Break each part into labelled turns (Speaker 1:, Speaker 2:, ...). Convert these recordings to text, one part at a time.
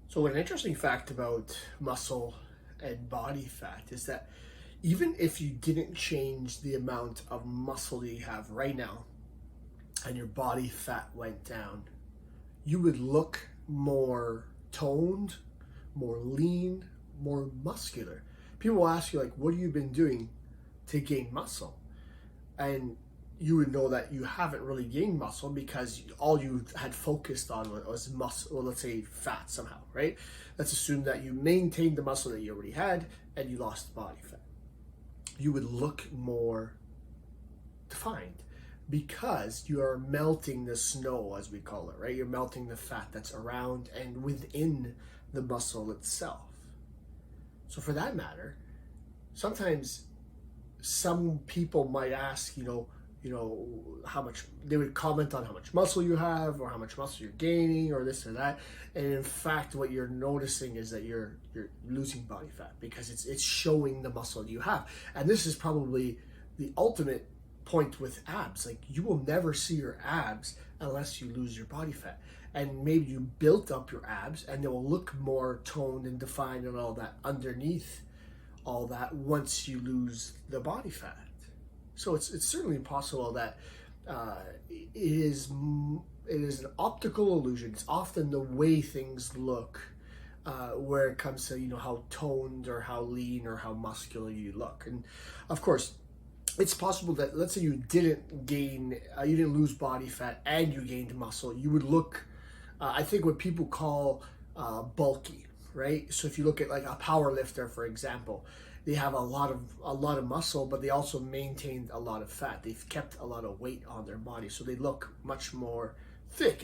Speaker 1: So an interesting fact about muscle and body fat is that even if you didn't change the amount of muscle that you have right now and your body fat went down, you would look more toned, more lean, more muscular. People will ask you, like, what have you been doing to gain muscle? And you would know that you haven't really gained muscle because all you had focused on was muscle, or let's say fat somehow, right? Let's assume that you maintained the muscle that you already had and you lost body fat. You would look more defined because you are melting the snow, as we call it, right? You're melting the fat that's around and within the muscle itself. So for that matter, sometimes some people might ask, how much, they would comment on how much muscle you have or how much muscle you're gaining or this or that. And in fact, what you're noticing is that you're losing body fat because it's showing the muscle you have. And this is probably the ultimate point with abs. Like, you will never see your abs unless you lose your body fat. And maybe you built up your abs and they will look more toned and defined and all that underneath all that once you lose the body fat. So it's certainly possible that it is an optical illusion. It's often the way things look where it comes to how toned or how lean or how muscular you look. And of course, it's possible that, let's say you didn't lose body fat and you gained muscle, you would look, I think what people call bulky, right? So if you look at like a power lifter, for example, they have a lot of muscle, but they also maintained a lot of fat. They've kept a lot of weight on their body, so they look much more thick,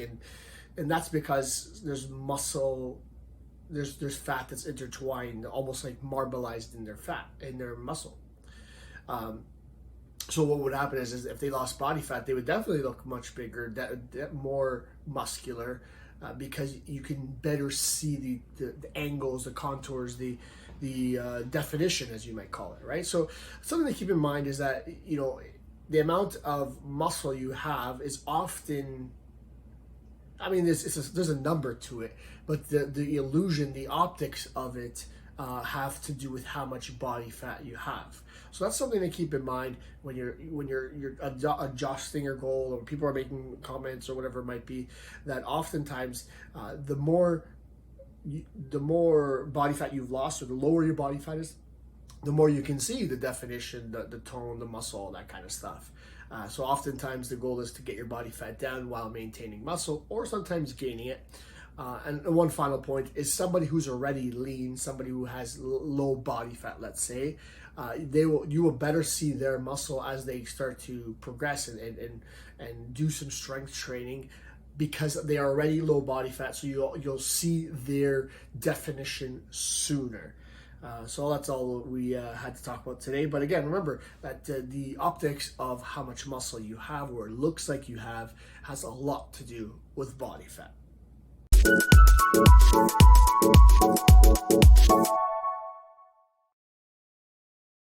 Speaker 1: and that's because there's muscle, there's fat that's intertwined, almost like marbleized in their muscle. So what would happen is if they lost body fat, they would definitely look much bigger, more muscular, because you can better see the angles, the contours, the definition, as you might call it, right? So something to keep in mind is that the amount of muscle you have is often, there's a number to it, but the illusion, the optics of it have to do with how much body fat you have. So that's something to keep in mind when you're adjusting your goal, or people are making comments or whatever it might be, that oftentimes the more body fat you've lost, or the lower your body fat is, the more you can see the definition, the tone, the muscle, all that kind of stuff. So oftentimes the goal is to get your body fat down while maintaining muscle, or sometimes gaining it. And one final point is somebody who's already lean, somebody who has low body fat, let's say, you will better see their muscle as they start to progress and do some strength training, because they are already low body fat, so you'll see their definition sooner. So that's all we had to talk about today. But again, remember that the optics of how much muscle you have, or it looks like you have, has a lot to do with body fat.